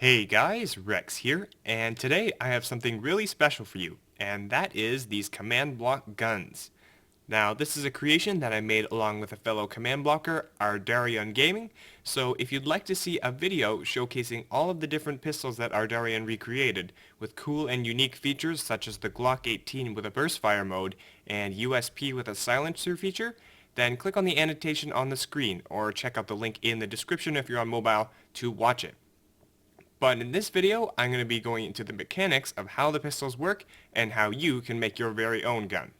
Hey guys, Rex here, and today I have something really special for you, and that is these command block guns. Now, this is a creation that I made along with a fellow command blocker, Ardarion Gaming, so if you'd like to see a video showcasing all of the different pistols that Ardarion recreated, with cool and unique features such as the Glock 18 with a burst fire mode and USP with a silencer feature, then click on the annotation on the screen, or check out the link in the description if you're on mobile to watch it. But in this video, I'm going to be going into the mechanics of how the pistols work and how you can make your very own gun.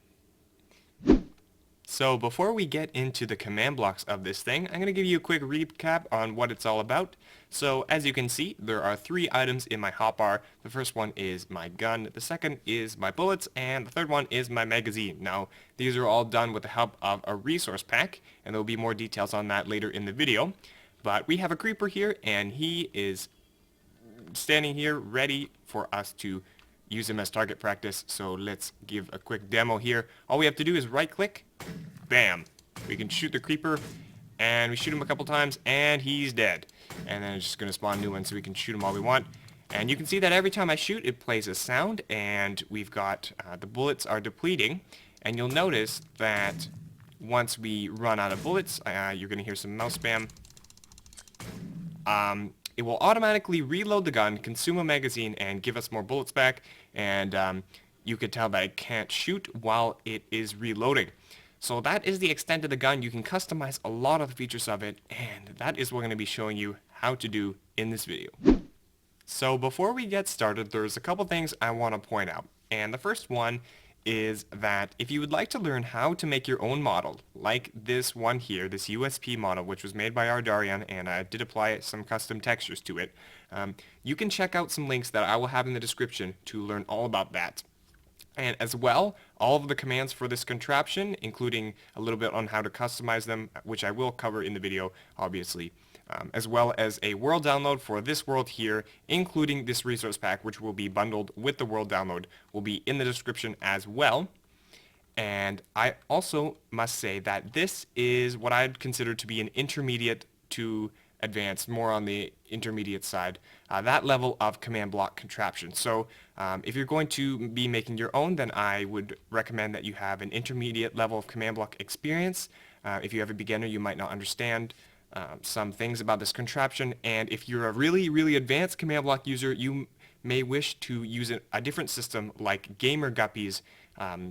So before we get into the command blocks of this thing, I'm going to give you a quick recap on what it's all about. So as you can see, there are 3 items in my hotbar. The first one is my gun, the second is my bullets, and the third one is my magazine. Now, these are all done with the help of a resource pack, and there will be more details on that later in the video. But we have a creeper here, and he is standing here ready for us to use him as target practice. So let's give a quick demo here. All we have to do is right click, bam, we can shoot the creeper, and we shoot him a couple times and he's dead, and then it's just gonna spawn new ones so we can shoot him all we want. And you can see that every time I shoot it plays a sound, and we've got the bullets are depleting, and you'll notice that once we run out of bullets, you're gonna hear some mouse spam. It will automatically reload the gun, consume a magazine, and give us more bullets back, and you could tell that it can't shoot while it is reloading. So that is the extent of the gun. You can customize a lot of the features of it, and that is what I'm going to be showing you how to do in this video. So before we get started, there's a couple things I want to point out, and the first one is that if you would like to learn how to make your own model, like this one here, this USP model, which was made by Ardarion, and I did apply some custom textures to it, you can check out some links that I will have in the description to learn all about that. And as well, all of the commands for this contraption, including a little bit on how to customize them, which I will cover in the video, obviously, as well as a world download for this world here, including this resource pack, which will be bundled with the world download, will be in the description as well. And I also must say that this is what I'd consider to be an intermediate to advanced, more on the intermediate side, that level of command block contraption. So if you're going to be making your own, then I would recommend that you have an intermediate level of command block experience. If you have a beginner, you might not understand some things about this contraption, and if you're a really advanced command block user, you may wish to use a different system like GamerGuppy's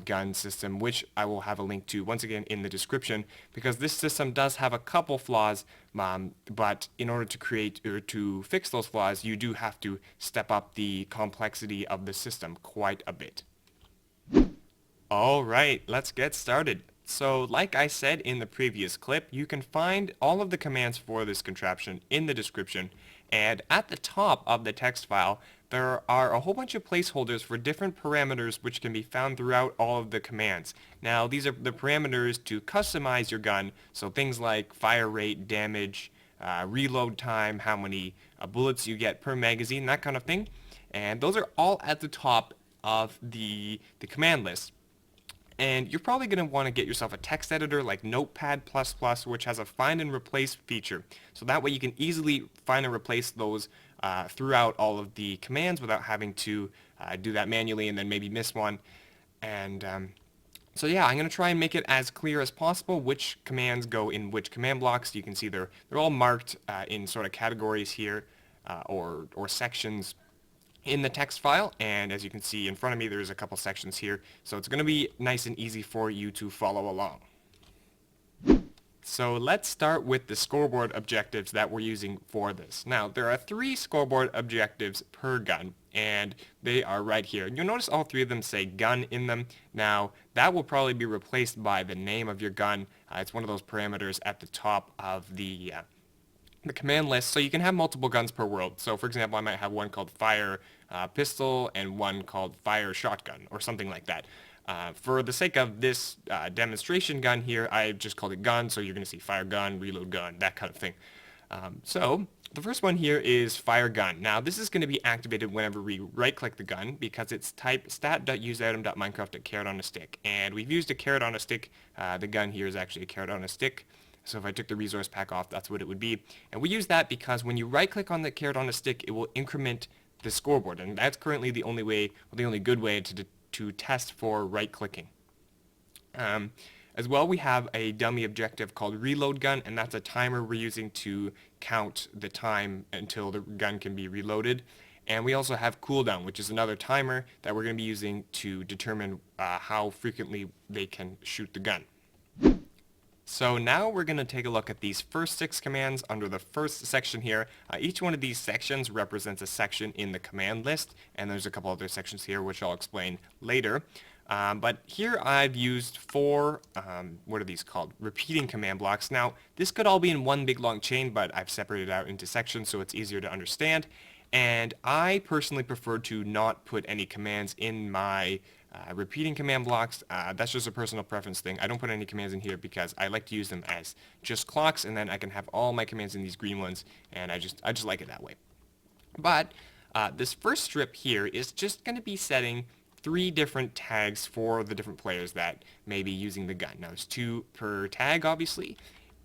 gun system, which I will have a link to once again in the description, because this system does have a couple flaws, but in order to create or to fix those flaws, you do have to step up the complexity of the system quite a bit. Alright, let's get started. So like I said in the previous clip, you can find all of the commands for this contraption in the description, and at the top of the text file there are a whole bunch of placeholders for different parameters which can be found throughout all of the commands. Now these are the parameters to customize your gun, so things like fire rate, damage, reload time, how many bullets you get per magazine, that kind of thing. And those are all at the top of the command list. And you're probably going to want to get yourself a text editor like Notepad++, which has a find and replace feature. So that way you can easily find and replace those throughout all of the commands without having to do that manually and then maybe miss one. And so yeah, I'm going to try and make it as clear as possible which commands go in which command blocks. You can see they're all marked in sort of categories here or sections in the text file, and as you can see in front of me there's a couple sections here, so it's going to be nice and easy for you to follow along. So let's start with the scoreboard objectives that we're using for this. Now there are 3 scoreboard objectives per gun, and they are right here. You'll notice all 3 of them say gun in them. Now that will probably be replaced by the name of your gun. It's one of those parameters at the top of the command list, so you can have multiple guns per world. So for example, I might have one called fire pistol and one called fire shotgun or something like that. For the sake of this demonstration gun here, I just called it gun, so you're going to see fire gun, reload gun, that kind of thing. So the first one here is fire gun. Now this is going to be activated whenever we right click the gun, because it's type stat.useItem.minecraft.carrot on a stick, and we've used a carrot on a stick. The gun here is actually a carrot on a stick. So if I took the resource pack off, that's what it would be. And we use that because when you right click on the carrot on a stick, it will increment the scoreboard. And that's currently the only way, or the only good way to test for right clicking. As well, we have a dummy objective called reload gun, and that's a timer we're using to count the time until the gun can be reloaded. And we also have cooldown, which is another timer that we're going to be using to determine how frequently they can shoot the gun. So now we're going to take a look at these first 6 commands under the first section here. Each one of these sections represents a section in the command list, and there's a couple other sections here which I'll explain later. But here I've used 4, what are these called? Repeating command blocks. Now, this could all be in one big long chain, but I've separated it out into sections so it's easier to understand. And I personally prefer to not put any commands in my repeating command blocks. That's just a personal preference thing. I don't put any commands in here because I like to use them as just clocks, and then I can have all my commands in these green ones, and I just like it that way. But this first strip here is just going to be setting 3 different tags for the different players that may be using the gun. Now there's 2 per tag, obviously,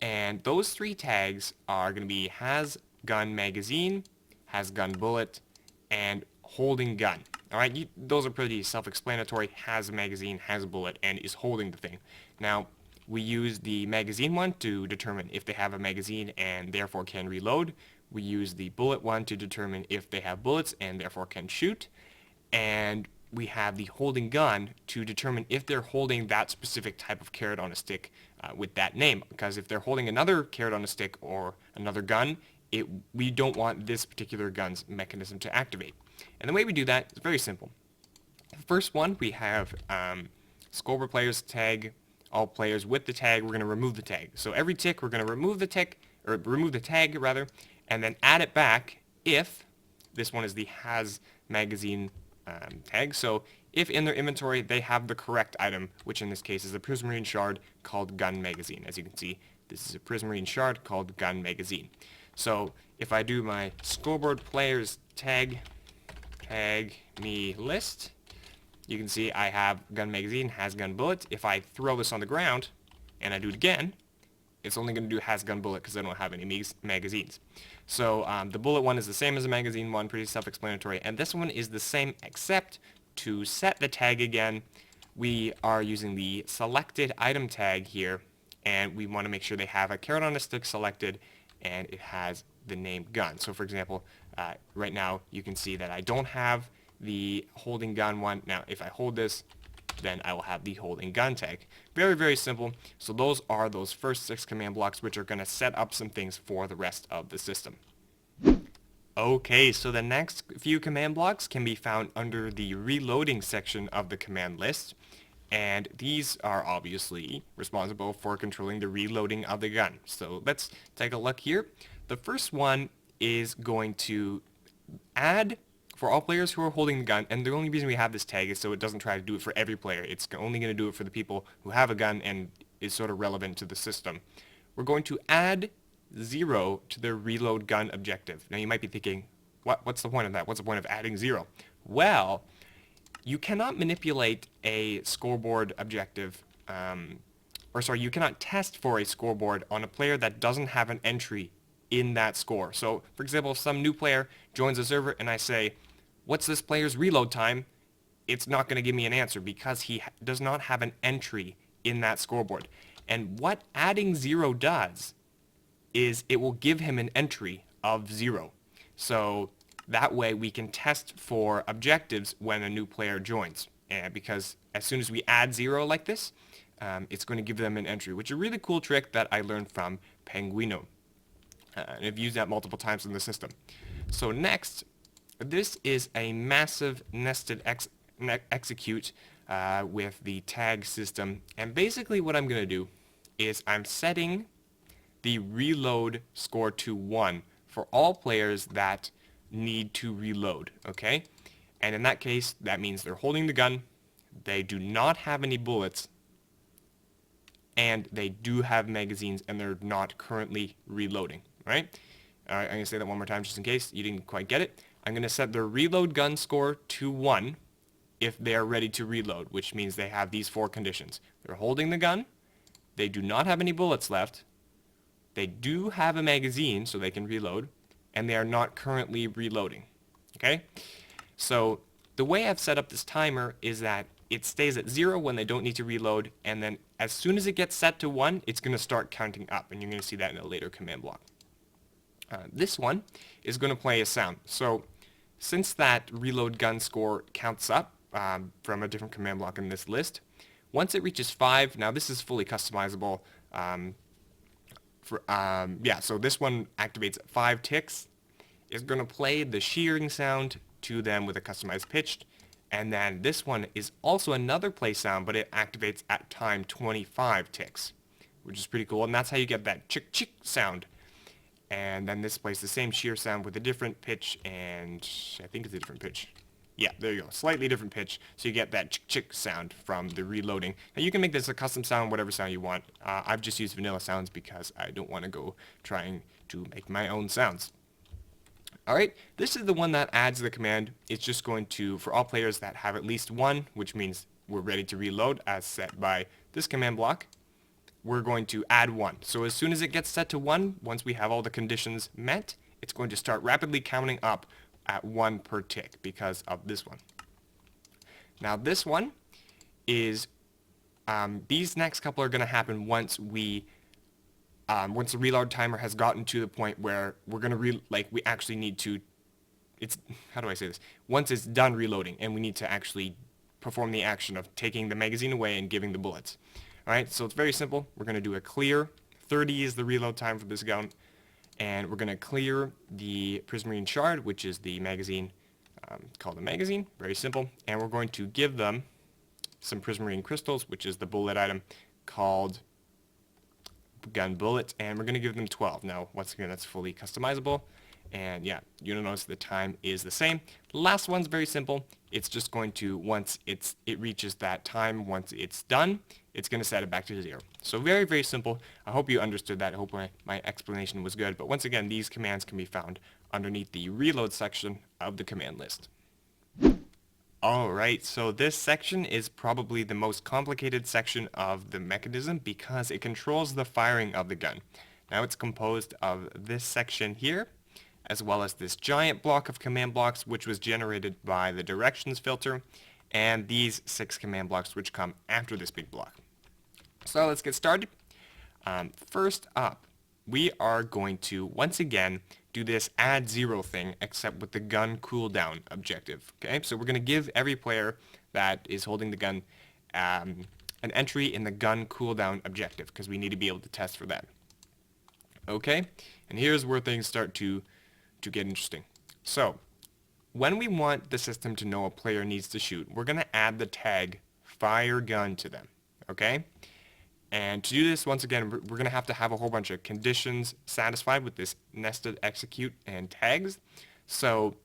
and those 3 tags are going to be has gun magazine, has gun bullet, and holding gun. Alright, those are pretty self-explanatory. Has a magazine, has a bullet, and is holding the thing. Now, we use the magazine one to determine if they have a magazine and therefore can reload. We use the bullet one to determine if they have bullets and therefore can shoot. And we have the holding gun to determine if they're holding that specific type of carrot on a stick with that name. Because if they're holding another carrot on a stick or another gun, we don't want this particular gun's mechanism to activate. And the way we do that is very simple. The first one, we have scoreboard players tag all players with the tag. We're going to remove the tag. So every tick, we're going to remove the tick, or remove the tag rather, and then add it back if this one is the has magazine tag. So if in their inventory they have the correct item, which in this case is a prismarine shard called gun magazine. As you can see, this is a prismarine shard called gun magazine. So if I do my scoreboard players tag me list, you can see I have gun magazine, has gun bullet. If I throw this on the ground and I do it again, it's only going to do has gun bullet because I don't have any magazines. So the bullet one is the same as the magazine one, pretty self-explanatory. And this one is the same, except to set the tag again, we are using the selected item tag here, and we want to make sure they have a carrot on a stick selected and it has the name gun. So for example, right now you can see that I don't have the holding gun one. Now if I hold this, then I will have the holding gun tag. Very, very simple. So those are those first 6 command blocks, which are going to set up some things for the rest of the system. Okay, so the next few command blocks can be found under the reloading section of the command list. And these are obviously responsible for controlling the reloading of the gun. So let's take a look here. The first one is going to add for all players who are holding the gun, and the only reason we have this tag is so it doesn't try to do it for every player. It's only going to do it for the people who have a gun and is sort of relevant to the system. We're going to add 0 to the reload gun objective. Now you might be thinking, what's the point of that? What's the point of adding 0? Well, you cannot manipulate a scoreboard objective, you cannot test for a scoreboard on a player that doesn't have an entry in that score. So, for example, if some new player joins the server and I say, what's this player's reload time? It's not going to give me an answer because he does not have an entry in that scoreboard. And what adding 0 does is it will give him an entry of 0. So that way we can test for objectives when a new player joins. And because as soon as we add 0 like this, it's going to give them an entry, which is a really cool trick that I learned from Penguino. And I've used that multiple times in the system. So next, this is a massive nested execute with the tag system. And basically what I'm going to do is I'm setting the reload score to 1 for all players that need to reload, okay? And in that case, that means they're holding the gun, they do not have any bullets, and they do have magazines and they're not currently reloading, right? All right, I'm going to say that one more time just in case you didn't quite get it. I'm going to set their reload gun score to 1 if they are ready to reload, which means they have these 4 conditions. They're holding the gun, they do not have any bullets left, they do have a magazine so they can reload, and they are not currently reloading. Okay? So the way I've set up this timer is that it stays at 0 when they don't need to reload, and then as soon as it gets set to 1, it's going to start counting up, and you're going to see that in a later command block. This one is going to play a sound. So since that reload gun score counts up from a different command block in this list, once it reaches 5, now this is fully customizable. So this one activates at 5 ticks. It's going to play the shearing sound to them with a customized pitch. And then this one is also another play sound, but it activates at time 25 ticks, which is pretty cool. And that's how you get that chick chick sound. And then this plays the same shear sound with a different pitch, and I think it's a different pitch. Yeah, there you go. Slightly different pitch, so you get that chick chick sound from the reloading. Now you can make this a custom sound, whatever sound you want. I've just used vanilla sounds because I don't want to go trying to make my own sounds. Alright, this is the one that adds the command. It's just going to, for all players that have at least 1, which means we're ready to reload as set by this command block, we're going to add 1. So as soon as it gets set to 1, once we have all the conditions met, it's going to start rapidly counting up at 1 per tick because of this one. Now this one is, these next couple are going to happen once once the reload timer has gotten to the point where we're going to we actually need to, how do I say this? Once it's done reloading and we need to actually perform the action of taking the magazine away and giving the bullets. Alright, so it's very simple. We're going to do a clear. 30 is the reload time for this gun. And we're going to clear the Prismarine Shard, which is the magazine called a magazine. Very simple. And we're going to give them some Prismarine Crystals, which is the bullet item called gun bullets, and we're going to give them 12. Now, once again, that's fully customizable, and yeah, you'll notice the time is the same. The last one's very simple. It's just going to, once it reaches that time, once it's done, it's going to set it back to 0. So very, very simple. I hope you understood that. I hope my explanation was good, but once again, these commands can be found underneath the reload section of the command list. Alright, so this section is probably the most complicated section of the mechanism because it controls the firing of the gun. Now it's composed of this section here, as well as this giant block of command blocks which was generated by the directions filter, and these 6 command blocks which come after this big block. So let's get started. First up, we are going to, once again, do this add 0 thing, except with the gun cooldown objective. Okay, so we're going to give every player that is holding the gun an entry in the gun cooldown objective, because we need to be able to test for that. Okay, and here's where things start to get interesting. So, when we want the system to know a player needs to shoot, we're going to add the tag fire gun to them. Okay? And to do this, once again, we're going to have a whole bunch of conditions satisfied with this nested execute and tags. So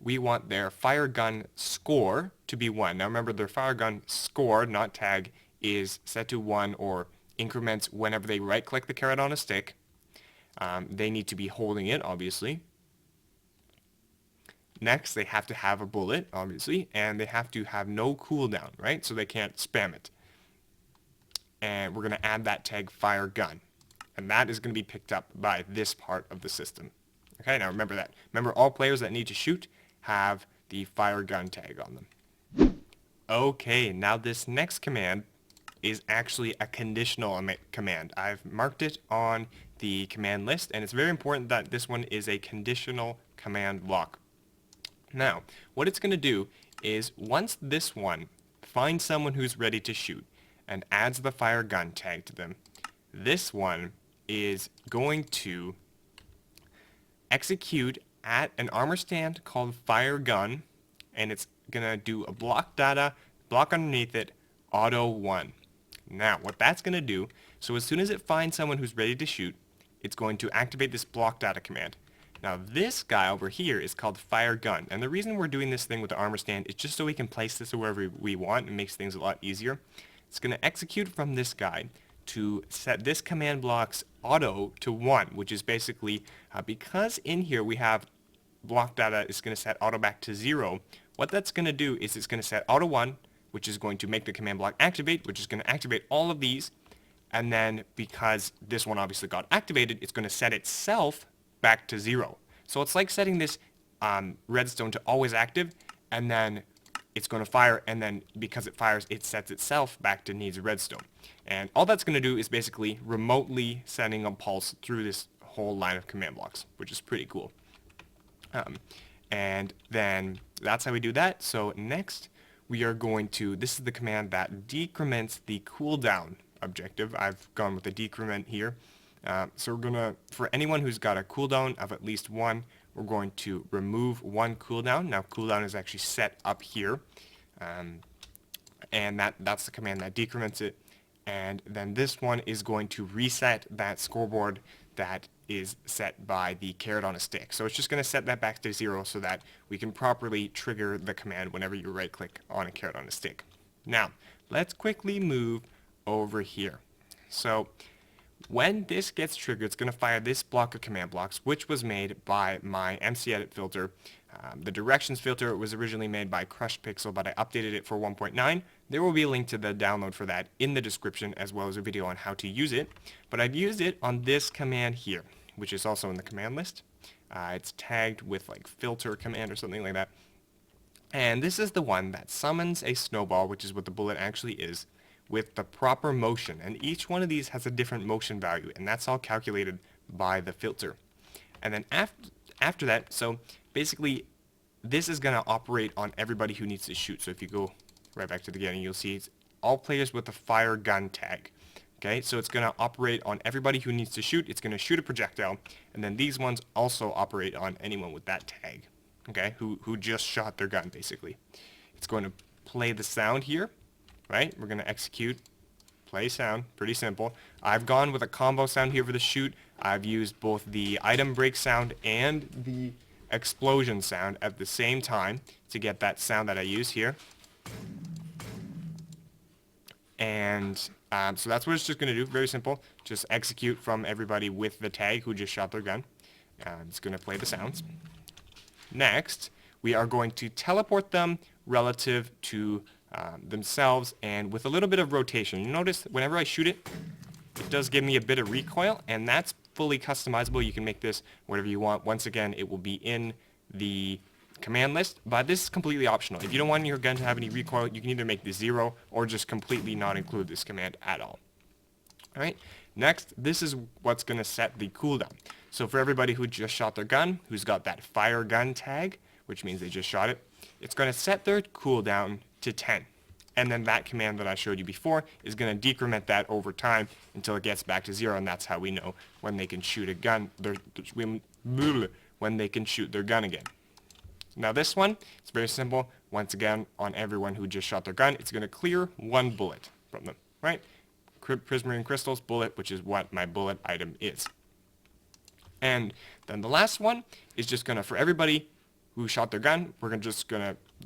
we want their fire gun score to be 1. Now remember, their fire gun score, not tag, is set to 1 or increments whenever they right-click the carrot on a stick. They need to be holding it, obviously. Next, they have to have a bullet, obviously, and they have to have no cooldown, right? So they can't spam it. And we're going to add that tag fire gun, and that is going to be picked up by this part of the system. Okay, now remember that. Remember, all players that need to shoot have the fire gun tag on them. Okay, now this next command is actually a conditional command. I've marked it on the command list, and it's very important that this one is a conditional command block. Now, what it's going to do is, once this one finds someone who's ready to shoot, and adds the fire gun tag to them, this one is going to execute at an armor stand called fire gun, and it's going to do a block data, block underneath it, auto 1. Now, what that's going to do, so as soon as it finds someone who's ready to shoot, it's going to activate this block data command. Now, this guy over here is called fire gun, and the reason we're doing this thing with the armor stand is just so we can place this wherever we want. It makes things a lot easier. It's going to execute from this guy to set this command block's auto to 1, which is basically, because in here we have block data is going to set auto back to 0, what that's going to do is it's going to set auto 1, which is going to make the command block activate, which is going to activate all of these, and then because this one obviously got activated, it's going to set itself back to 0. So it's like setting this redstone to always active, and then it's going to fire, and then because it fires, it sets itself back to needs redstone. And all that's going to do is basically remotely sending a pulse through this whole line of command blocks, which is pretty cool. And then that's how we do that. So next we are going to, this is the command that decrements the cooldown objective. I've gone with the decrement here. So we're gonna, for anyone who's got a cooldown of at least 1, we're going to remove 1 cooldown. Now cooldown is actually set up here, and that's the command that decrements it. And then this one is going to reset that scoreboard that is set by the carrot on a stick. So it's just going to set that back to 0 so that we can properly trigger the command whenever you right click on a carrot on a stick. Now let's quickly move over here. So when this gets triggered, it's going to fire this block of command blocks, which was made by my MCEdit filter. The directions filter was originally made by Crushed Pixel, but I updated it for 1.9. There will be a link to the download for that in the description, as well as a video on how to use it. But I've used it on this command here, which is also in the command list. It's tagged with like filter command or something like that. And this is the one that summons a snowball, which is what the bullet actually is, with the proper motion. And each one of these has a different motion value, and that's all calculated by the filter. And then after that, so basically this is going to operate on everybody who needs to shoot. So if you go right back to the beginning, you'll see it's all players with the fire gun tag. Okay, so it's going to operate on everybody who needs to shoot. It's going to shoot a projectile, and then these ones also operate on anyone with that tag, okay, who just shot their gun, basically. It's going to play the sound here, right? We're going to execute, play sound, pretty simple. I've gone with a combo sound here for the shoot. I've used both the item break sound and the explosion sound at the same time to get that sound that I use here. And so that's what it's just going to do. Very simple. Just execute from everybody with the tag who just shot their gun. It's going to play the sounds. Next, we are going to teleport them relative to themselves and with a little bit of rotation. You notice whenever I shoot it, it does give me a bit of recoil, and that's fully customizable. You can make this whatever you want. Once again, it will be in the command list, but this is completely optional. If you don't want your gun to have any recoil, you can either make this 0 or just completely not include this command at all. Alright, next, this is what's going to set the cooldown. So for everybody who just shot their gun, who's got that fire gun tag, which means they just shot it, it's going to set their cooldown to 10. And then that command that I showed you before is going to decrement that over time until it gets back to 0, and that's how we know when they can shoot a gun, when they can shoot their gun again. Now this one, it's very simple. Once again, on everyone who just shot their gun, it's going to clear 1 bullet from them, right? Prismarine crystals, bullet, which is what my bullet item is. And then the last one is just going to, for everybody who shot their gun,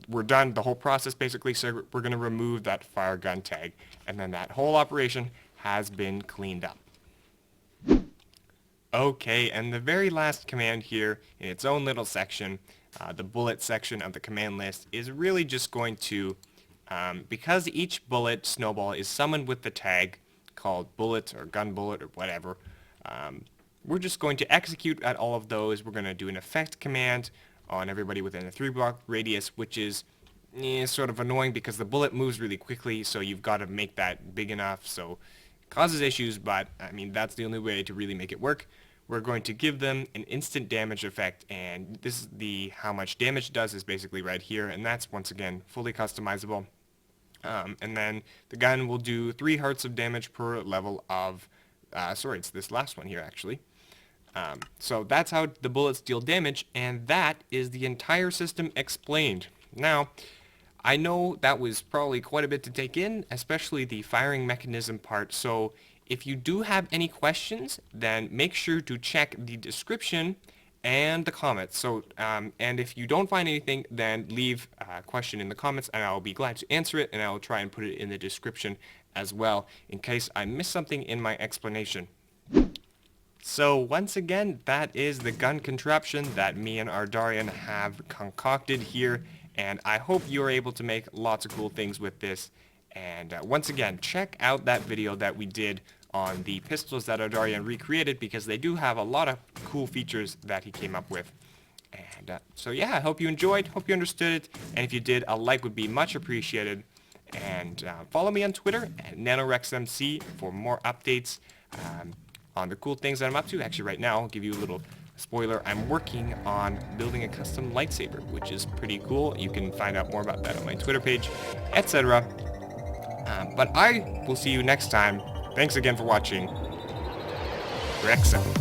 we're done the whole process basically, so we're going to remove that fire gun tag, and then that whole operation has been cleaned up. Okay, and the very last command here in its own little section, the bullet section of the command list, is really just going to, because each bullet snowball is summoned with the tag called bullet or gun bullet or whatever, we're just going to execute at all of those. We're going to do an effect command on everybody within a 3-block radius, which is sort of annoying because the bullet moves really quickly, so you've got to make that big enough, so it causes issues, but I mean that's the only way to really make it work. We're going to give them an instant damage effect, and this is the how much damage it does is basically right here, and that's once again fully customizable. And then the gun will do 3 hearts of damage per level of, sorry, it's this last one here actually. So that's how the bullets deal damage, and that is the entire system explained. Now, I know that was probably quite a bit to take in, especially the firing mechanism part, so if you do have any questions, then make sure to check the description and the comments. So, and if you don't find anything, then leave a question in the comments, and I'll be glad to answer it, and I'll try and put it in the description as well, in case I missed something in my explanation. So once again, that is the gun contraption that me and Ardarion have concocted here, and I hope you're able to make lots of cool things with this. And once again, check out that video that we did on the pistols that Ardarion recreated, because they do have a lot of cool features that he came up with. And so yeah, I hope you enjoyed, hope you understood it, and if you did, a like would be much appreciated. And follow me on Twitter at NanoRexMC for more updates on the cool things that I'm up to. Actually, right now, I'll give you a little spoiler. I'm working on building a custom lightsaber, which is pretty cool. You can find out more about that on my Twitter page, etc. But I will see you next time. Thanks again for watching. Rexum.